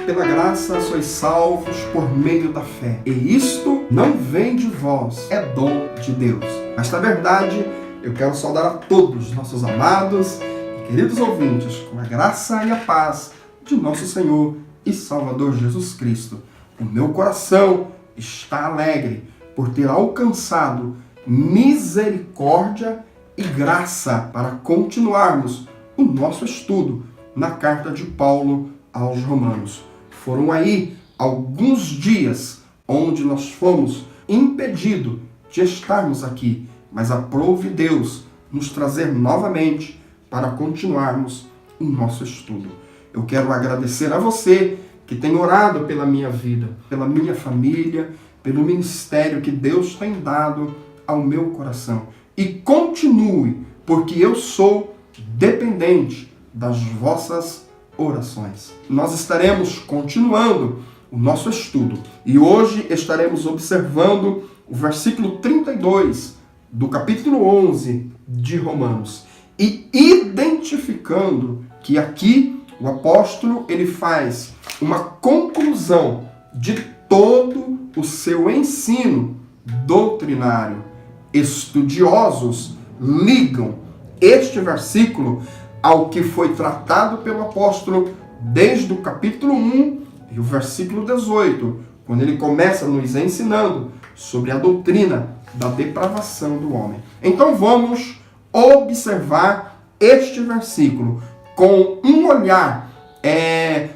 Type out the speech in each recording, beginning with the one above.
Pela graça sois salvos por meio da fé. E isto não vem de vós, é dom de Deus. Esta verdade eu quero saudar a todos nossos amados e queridos ouvintes com a graça e a paz de nosso Senhor e Salvador Jesus Cristo. O meu coração está alegre por ter alcançado misericórdia e graça para continuarmos o nosso estudo na carta de Paulo aos Romanos. Foram aí alguns dias onde nós fomos impedidos de estarmos aqui, mas aprove Deus nos trazer novamente para continuarmos o nosso estudo. Eu quero agradecer a você que tem orado pela minha vida, pela minha família, pelo ministério que Deus tem dado ao meu coração. E continue, porque eu sou dependente das vossas orações. Nós estaremos continuando o nosso estudo e hoje estaremos observando o versículo 32 do capítulo 11 de Romanos e identificando que aqui o apóstolo ele faz uma conclusão de todo o seu ensino doutrinário. Estudiosos ligam este versículo ao que foi tratado pelo apóstolo desde o capítulo 1 e o versículo 18, quando ele começa nos ensinando sobre a doutrina da depravação do homem. Então vamos observar este versículo com um olhar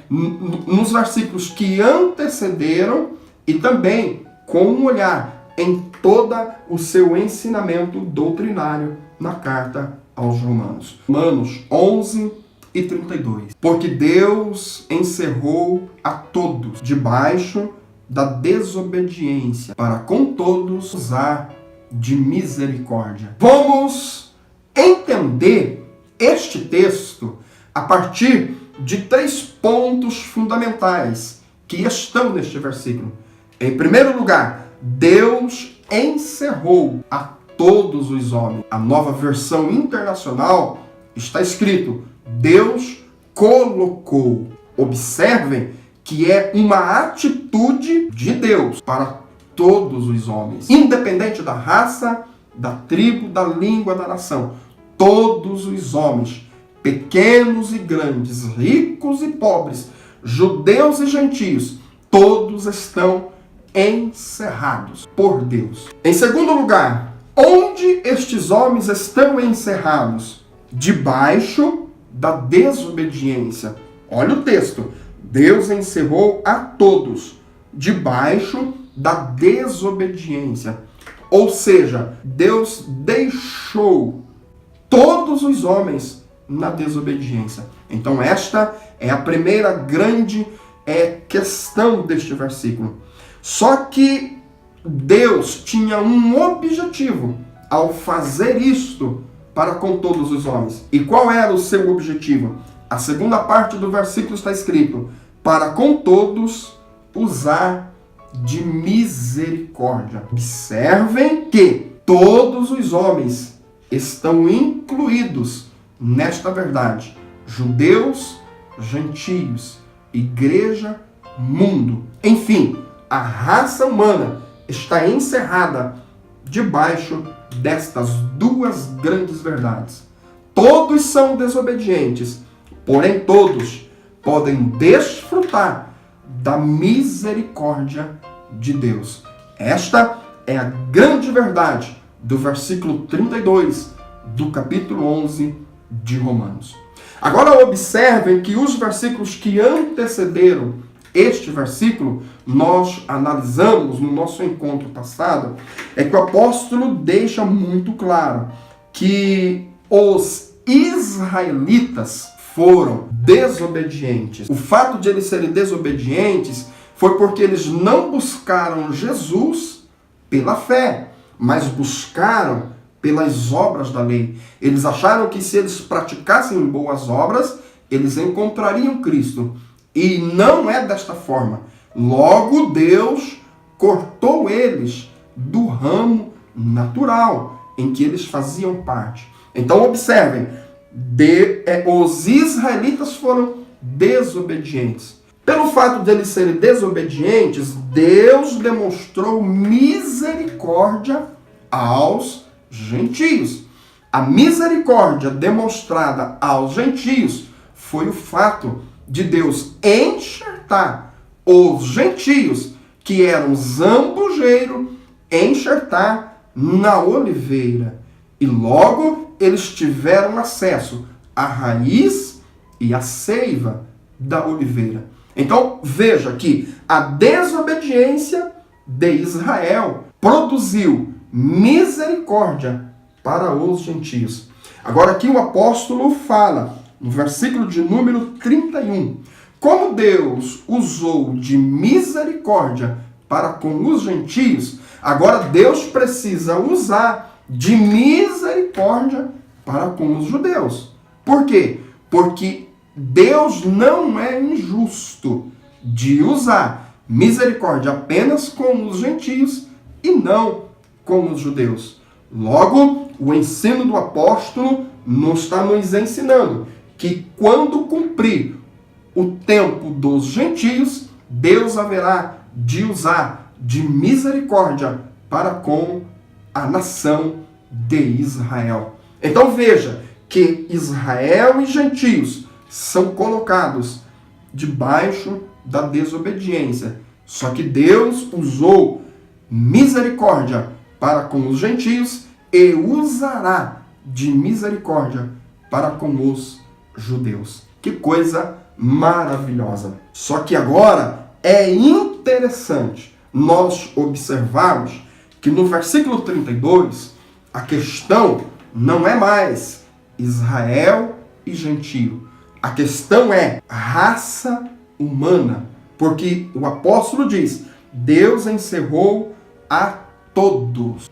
nos versículos que antecederam e também com um olhar em todo o seu ensinamento doutrinário na carta aos Romanos. Romanos 11 e 32. Porque Deus encerrou a todos debaixo da desobediência, para com todos usar de misericórdia. Vamos entender este texto a partir de 3 pontos fundamentais que estão neste versículo. Em primeiro lugar, Deus encerrou a todos os homens. A Nova Versão Internacional está escrito: Deus colocou. Observem que é uma atitude de Deus para todos os homens, independente da raça, da tribo, da língua, da nação. Todos os homens, pequenos e grandes, ricos e pobres, judeus e gentios, todos estão encerrados por Deus. Em segundo lugar, onde estes homens estão encerrados? Debaixo da desobediência. Olha o texto. Deus encerrou a todos debaixo da desobediência. Ou seja, Deus deixou todos os homens na desobediência. Então esta é a primeira grande questão deste versículo. Só que Deus tinha um objetivo ao fazer isto para com todos os homens. E qual era o seu objetivo? A segunda parte do versículo está escrito: para com todos usar de misericórdia. Observem que todos os homens estão incluídos nesta verdade. Judeus, gentios, igreja, mundo. Enfim, a raça humana está encerrada debaixo destas 2 grandes verdades. Todos são desobedientes, porém todos podem desfrutar da misericórdia de Deus. Esta é a grande verdade do versículo 32 do capítulo 11 de Romanos. Agora observem que os versículos que antecederam este versículo, nós analisamos no nosso encontro passado, é que o apóstolo deixa muito claro que os israelitas foram desobedientes. O fato de eles serem desobedientes foi porque eles não buscaram Jesus pela fé, mas buscaram pelas obras da lei. Eles acharam que se eles praticassem boas obras, eles encontrariam Cristo. E não é desta forma. Logo, Deus cortou eles do ramo natural em que eles faziam parte. Então, observem, os israelitas foram desobedientes. Pelo fato de eles serem desobedientes, Deus demonstrou misericórdia aos gentios. A misericórdia demonstrada aos gentios foi o fato de Deus enxertar os gentios, que eram zambujeiro, enxertar na oliveira. E logo eles tiveram acesso à raiz e à seiva da oliveira. Então veja que a desobediência de Israel produziu misericórdia para os gentios. Agora aqui o apóstolo fala, no versículo de número 31, como Deus usou de misericórdia para com os gentios, agora Deus precisa usar de misericórdia para com os judeus. Por quê? Porque Deus não é injusto de usar misericórdia apenas com os gentios e não com os judeus. Logo, o ensino do apóstolo está nos ensinando que quando cumprir o tempo dos gentios, Deus haverá de usar de misericórdia para com a nação de Israel. Então veja que Israel e gentios são colocados debaixo da desobediência. Só que Deus usou misericórdia para com os gentios e usará de misericórdia para com os judeus. Que coisa maravilhosa! Só que agora é interessante nós observarmos que no versículo 32, a questão não é mais Israel e gentio. A questão é raça humana, porque o apóstolo diz, Deus encerrou a todos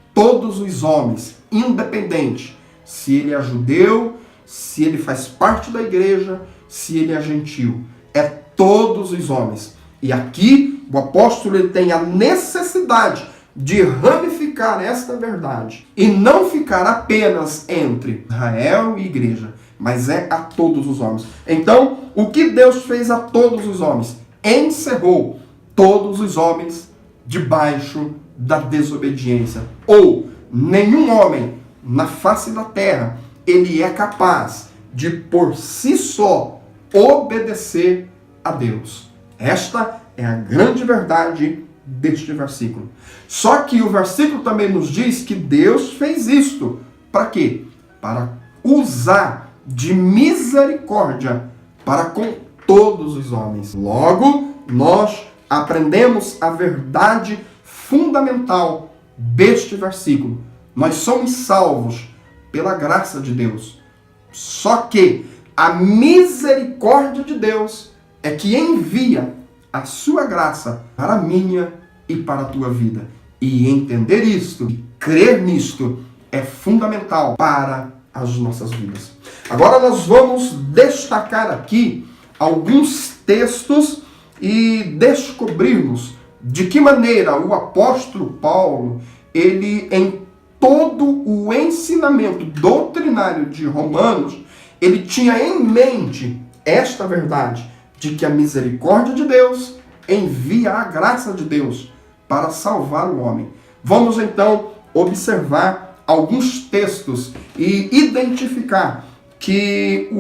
os homens, independente se ele é judeu, se ele faz parte da igreja, se ele é gentio. É todos os homens. E aqui o apóstolo ele tem a necessidade de ramificar esta verdade e não ficar apenas entre Israel e igreja, mas é a todos os homens. Então, o que Deus fez a todos os homens? Encerrou todos os homens debaixo da desobediência. Ou nenhum homem na face da terra ele é capaz de por si só obedecer a Deus. Esta é a grande verdade deste versículo. Só que o versículo também nos diz que Deus fez isto. Para quê? Para usar de misericórdia para com todos os homens. Logo, nós aprendemos a verdade fundamental deste versículo. Nós somos salvos pela graça de Deus. Só que a misericórdia de Deus é que envia a sua graça para a minha e para a tua vida. E entender isto, e crer nisto, é fundamental para as nossas vidas. Agora nós vamos destacar aqui alguns textos e descobrirmos de que maneira o apóstolo Paulo, ele em todo o ensinamento doutrinário de Romanos, ele tinha em mente esta verdade, de que a misericórdia de Deus envia a graça de Deus para salvar o homem. Vamos então observar alguns textos e identificar que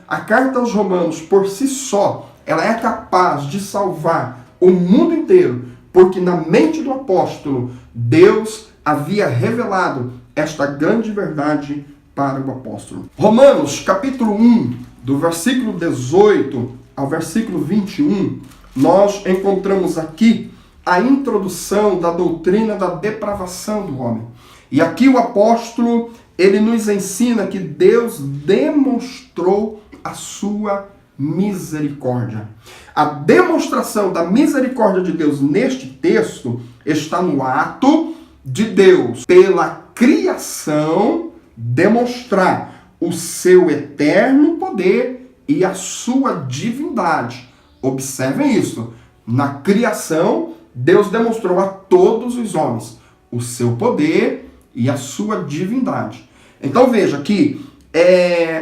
a carta aos Romanos por si só, ela é capaz de salvar o mundo inteiro, porque na mente do apóstolo, Deus havia revelado esta grande verdade para o apóstolo. Romanos, capítulo 1, do versículo 18 ao versículo 21, nós encontramos aqui a introdução da doutrina da depravação do homem. E aqui o apóstolo, ele nos ensina que Deus demonstrou a sua misericórdia. A demonstração da misericórdia de Deus neste texto está no ato de Deus, pela criação, demonstrar o seu eterno poder e a sua divindade. Observem isso. Na criação, Deus demonstrou a todos os homens o seu poder e a sua divindade. Então veja que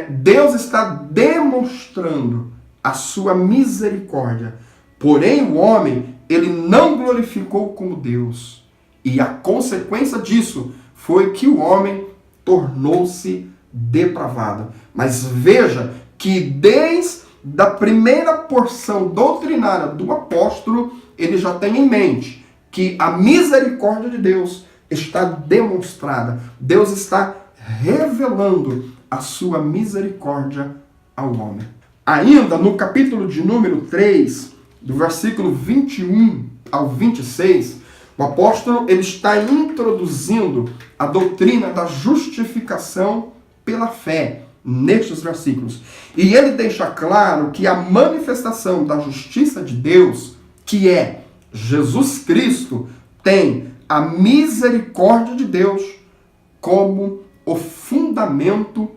Deus está demonstrando a sua misericórdia. Porém, o homem, ele não glorificou como Deus. E a consequência disso foi que o homem tornou-se depravado. Mas veja que desde a primeira porção doutrinária do apóstolo, ele já tem em mente que a misericórdia de Deus está demonstrada. Deus está revelando a sua misericórdia ao homem. Ainda no capítulo de número 3, do versículo 21 ao 26, o apóstolo ele está introduzindo a doutrina da justificação pela fé nestes versículos. E ele deixa claro que a manifestação da justiça de Deus, que é Jesus Cristo, tem a misericórdia de Deus como o fundamento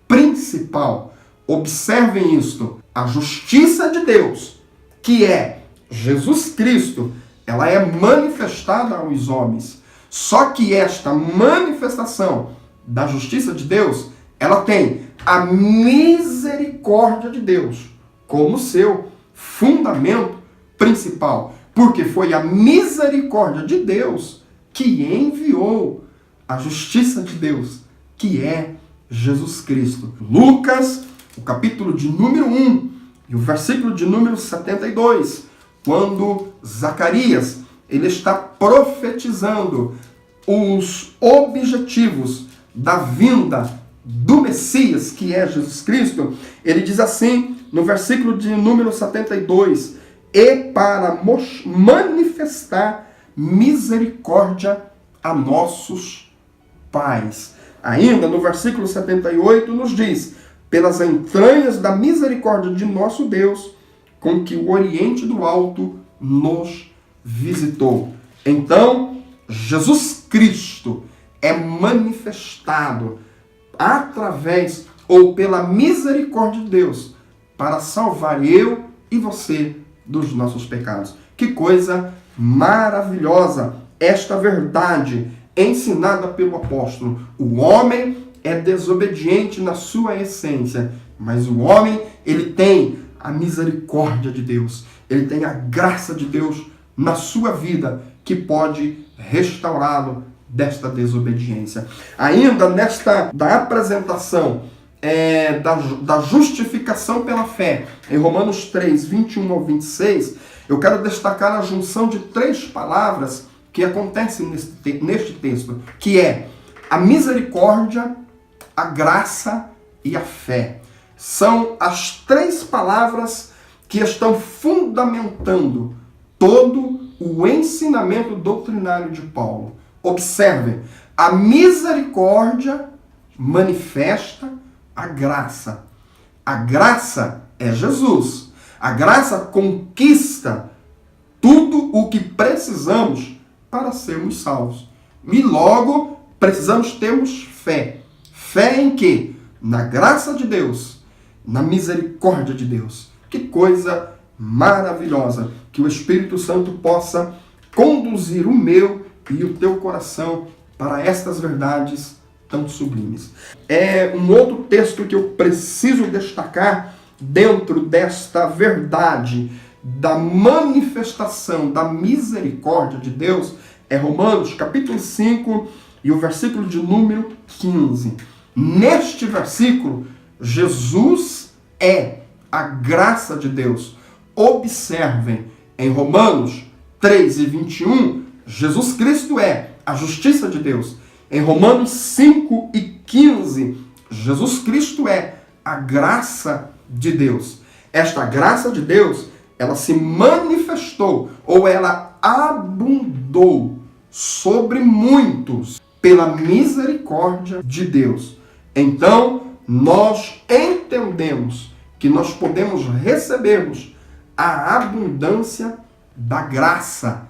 principal. Observem isto. A justiça de Deus, que é Jesus Cristo, ela é manifestada aos homens. Só que esta manifestação da justiça de Deus, ela tem a misericórdia de Deus como seu fundamento principal. Porque foi a misericórdia de Deus que enviou a justiça de Deus, que é Jesus Cristo. Lucas, o capítulo de número 1 e o versículo de número 72, quando Zacarias ele está profetizando os objetivos da vinda do Messias, que é Jesus Cristo, ele diz assim, no versículo de número 72, e para manifestar misericórdia a nossos pais. Ainda no versículo 78 nos diz, pelas entranhas da misericórdia de nosso Deus, com que o Oriente do Alto nos visitou. Então, Jesus Cristo é manifestado através ou pela misericórdia de Deus para salvar eu e você dos nossos pecados. Que coisa maravilhosa esta verdade ensinada pelo apóstolo. O homem é desobediente na sua essência, mas o homem, ele tem a misericórdia de Deus, ele tem a graça de Deus na sua vida, que pode restaurá-lo desta desobediência. Ainda da apresentação da justificação pela fé, em Romanos 3, 21 ao 26, eu quero destacar a junção de 3 palavras que acontecem neste texto, que é a misericórdia, a graça e a fé. São as 3 palavras que estão fundamentando todo o ensinamento doutrinário de Paulo. Observem, a misericórdia manifesta a graça. A graça é Jesus. A graça conquista tudo o que precisamos para sermos salvos. E logo, precisamos termos fé. Fé em quê? Na graça de Deus, na misericórdia de Deus. Que coisa maravilhosa! Que o Espírito Santo possa conduzir o meu e o teu coração para estas verdades tão sublimes. É um outro texto que eu preciso destacar dentro desta verdade da manifestação da misericórdia de Deus, é Romanos capítulo 5 e o versículo de número 15. Neste versículo, Jesus é a graça de Deus. Observem, em Romanos 3 e 21, Jesus Cristo é a justiça de Deus. Em Romanos 5 e 15, Jesus Cristo é a graça de Deus. Esta graça de Deus, ela se manifestou, ou ela abundou sobre muitos pela misericórdia de Deus. Então, nós entendemos que nós podemos recebermos a abundância da graça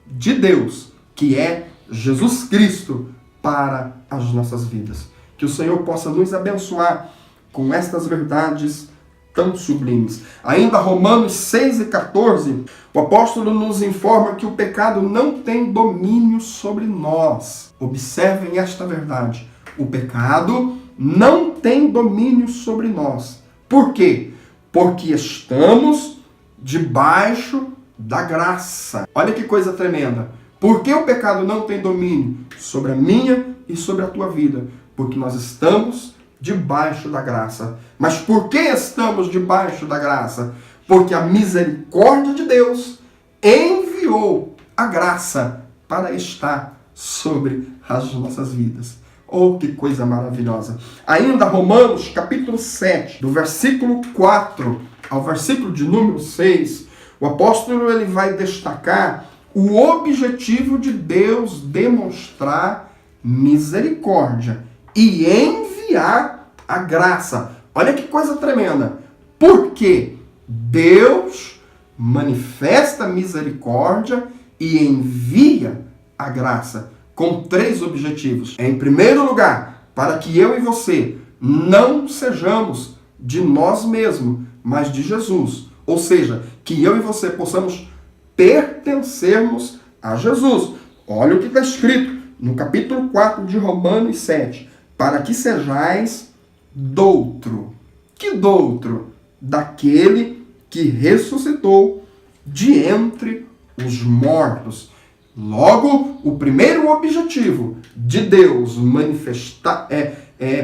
de Deus, que é Jesus Cristo, para as nossas vidas. Que o Senhor possa nos abençoar com estas verdades tão sublimes. Ainda Romanos 6 e 14, o apóstolo nos informa que o pecado não tem domínio sobre nós. Observem esta verdade. O pecado não tem domínio sobre nós. Por quê? porque estamos debaixo da graça. Olha que coisa tremenda. Por que o pecado não tem domínio sobre a minha e sobre a tua vida? Porque nós estamos debaixo da graça. Mas por que estamos debaixo da graça? Porque a misericórdia de Deus enviou a graça para estar sobre as nossas vidas. Oh, que coisa maravilhosa. Ainda Romanos, capítulo 7, do versículo 4 ao versículo de número 6, o apóstolo ele vai destacar o objetivo de Deus demonstrar misericórdia e enviar a graça. Olha que coisa tremenda. Porque Deus manifesta misericórdia e envia a graça com 3 objetivos. Em primeiro lugar, para que eu e você não sejamos de nós mesmos, mas de Jesus. Ou seja, que eu e você possamos pertencermos a Jesus. Olha o que está escrito no capítulo 4 de Romanos 7. Para que sejais doutro. Que doutro? Daquele que ressuscitou de entre os mortos. Logo, o primeiro objetivo de Deus manifestar,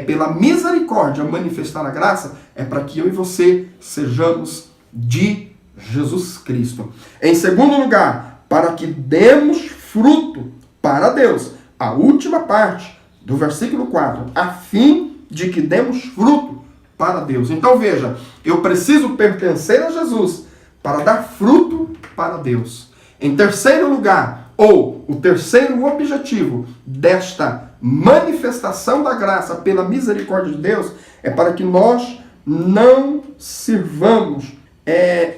pela misericórdia manifestar a graça, é para que eu e você sejamos de Jesus Cristo. Em segundo lugar, para que demos fruto para Deus. A última parte do versículo 4, a fim de que demos fruto para Deus. Então veja, eu preciso pertencer a Jesus para dar fruto para Deus. Em terceiro lugar, ou o terceiro objetivo desta manifestação da graça pela misericórdia de Deus, é para que nós não sirvamos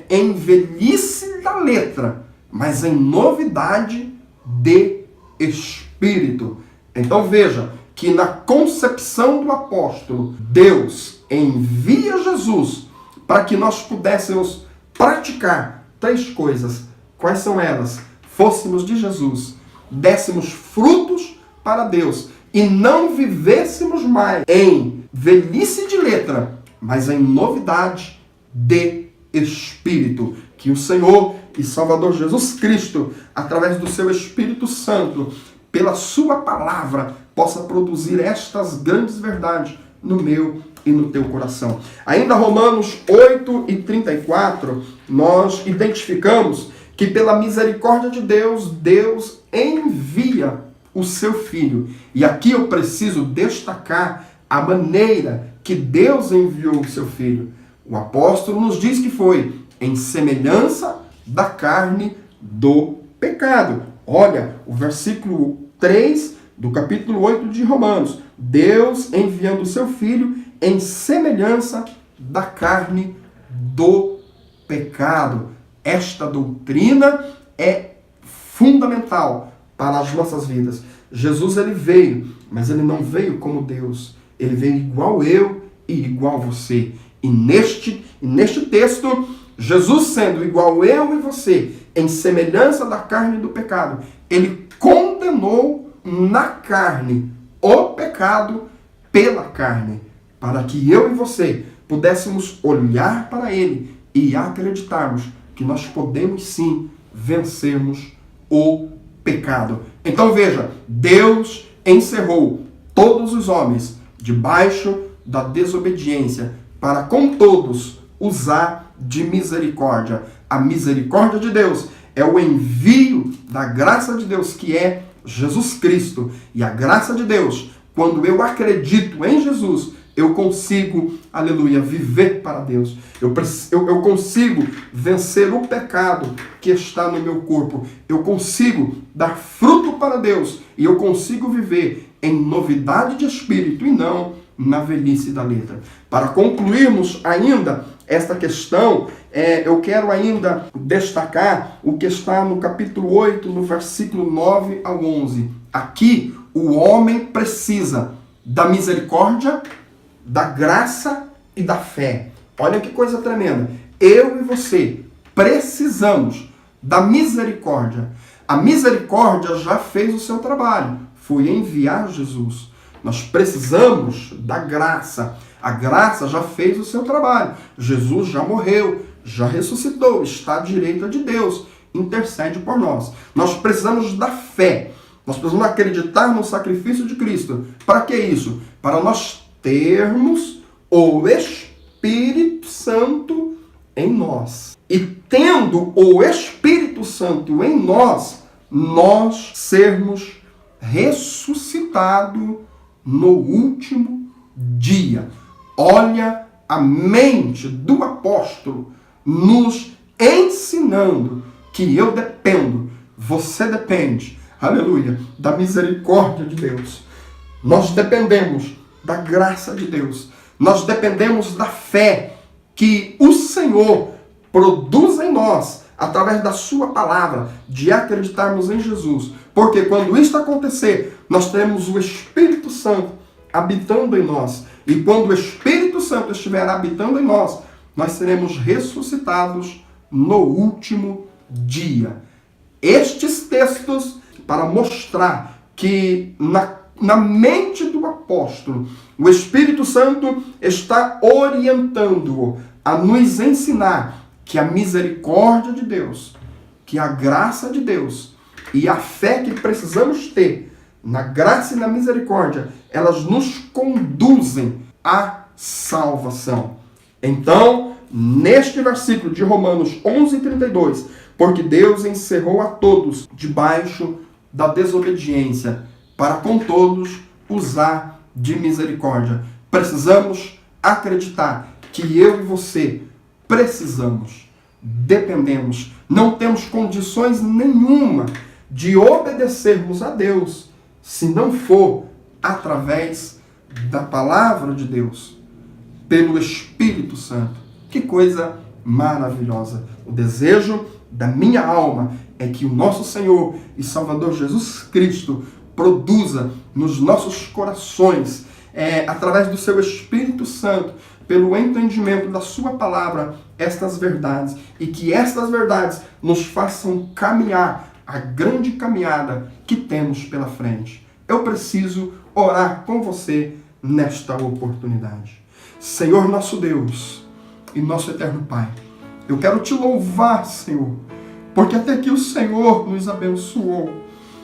em velhice da letra, mas em novidade de espírito. Então veja que na concepção do apóstolo, Deus envia Jesus para que nós pudéssemos praticar 3 coisas. Quais são elas? Fôssemos de Jesus, dessemos frutos para Deus e não vivêssemos mais em velhice de letra, mas em novidade de espírito. Que o Senhor e Salvador Jesus Cristo, através do seu Espírito Santo, pela sua palavra, possa produzir estas grandes verdades no meu e no teu coração. Ainda Romanos 8:34, nós identificamos que pela misericórdia de Deus, Deus envia o seu Filho. E aqui eu preciso destacar a maneira que Deus enviou o seu Filho. O apóstolo nos diz que foi em semelhança da carne do pecado. Olha, o versículo 3 do capítulo 8 de Romanos. Deus enviando o seu Filho em semelhança da carne do pecado. Esta doutrina é fundamental para as nossas vidas. Jesus ele veio, mas ele não veio como Deus. Ele veio igual eu e igual você. E neste texto, Jesus sendo igual eu e você, em semelhança da carne do pecado, ele condenou na carne o pecado pela carne, para que eu e você pudéssemos olhar para ele e acreditarmos que nós podemos sim vencermos o pecado. Então veja, Deus encerrou todos os homens debaixo da desobediência, para com todos usar de misericórdia. A misericórdia de Deus é o envio da graça de Deus, que é Jesus Cristo. E a graça de Deus, quando eu acredito em Jesus, eu consigo, aleluia, viver para Deus. Eu consigo vencer o pecado que está no meu corpo. Eu consigo dar fruto para Deus. E eu consigo viver em novidade de espírito e não na velhice da letra. Para concluirmos ainda esta questão, eu quero ainda destacar o que está no capítulo 8, no versículo 9 ao 11. Aqui, o homem precisa da misericórdia, da graça e da fé. Olha que coisa tremenda. Eu e você precisamos da misericórdia. A misericórdia já fez o seu trabalho. Foi enviar Jesus. Nós precisamos da graça. A graça já fez o seu trabalho. Jesus já morreu, já ressuscitou, está à direita de Deus, intercede por nós. Nós precisamos da fé. Nós precisamos acreditar no sacrifício de Cristo. Para que isso? Para nós termos o Espírito Santo em nós. E tendo o Espírito Santo em nós, nós sermos ressuscitados no último dia. Olha a mente do apóstolo nos ensinando que eu dependo, você depende, aleluia, da misericórdia de Deus. Nós dependemos da graça de Deus. Nós dependemos da fé que o Senhor produz em nós, através da sua palavra, de acreditarmos em Jesus. Porque quando isso acontecer, nós teremos o Espírito Santo habitando em nós. E quando o Espírito Santo estiver habitando em nós, nós seremos ressuscitados no último dia. Estes textos para mostrar que na mente do apóstolo, o Espírito Santo está orientando-o a nos ensinar que a misericórdia de Deus, que a graça de Deus e a fé que precisamos ter na graça e na misericórdia, elas nos conduzem à salvação. Então, neste versículo de Romanos 11:32, porque Deus encerrou a todos debaixo da desobediência, para com todos usar de misericórdia. Precisamos acreditar que eu e você precisamos, dependemos, não temos condições nenhuma de obedecermos a Deus se não for através da palavra de Deus, pelo Espírito Santo. Que coisa maravilhosa! O desejo da minha alma é que o nosso Senhor e Salvador Jesus Cristo produza nos nossos corações, através do seu Espírito Santo, pelo entendimento da sua palavra, estas verdades, e que estas verdades nos façam caminhar a grande caminhada que temos pela frente. Eu preciso orar com você nesta oportunidade. Senhor nosso Deus e nosso eterno Pai, eu quero te louvar, Senhor, porque até aqui o Senhor nos abençoou.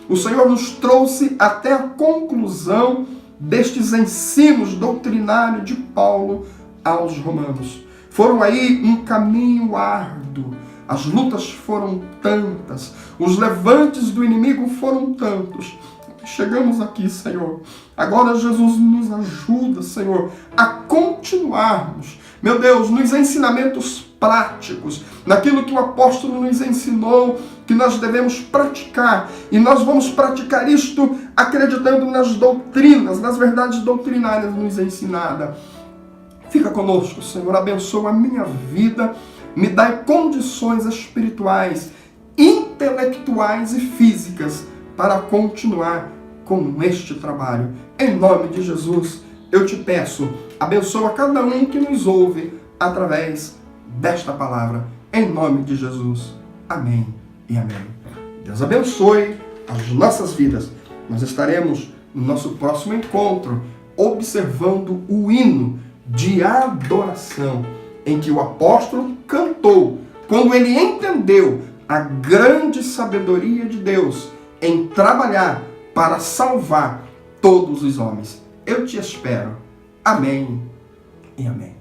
O Senhor nos trouxe até a conclusão destes ensinos doutrinários de Paulo aos romanos. Foram aí um caminho árduo. As lutas foram tantas. Os levantes do inimigo foram tantos. Chegamos aqui, Senhor. Agora Jesus nos ajuda, Senhor, a continuarmos, meu Deus, nos ensinamentos práticos, naquilo que o apóstolo nos ensinou, que nós devemos praticar. E nós vamos praticar isto acreditando nas doutrinas, nas verdades doutrinárias nos ensinadas. Fica conosco, Senhor, abençoa a minha vida, me dá condições espirituais, intelectuais e físicas para continuar com este trabalho. Em nome de Jesus, eu te peço, abençoa cada um que nos ouve através desta palavra. Em nome de Jesus. Amém e amém. Deus abençoe as nossas vidas. Nós estaremos no nosso próximo encontro observando o hino de adoração em que o apóstolo cantou quando ele entendeu a grande sabedoria de Deus em trabalhar para salvar todos os homens. Eu te espero. Amém e amém.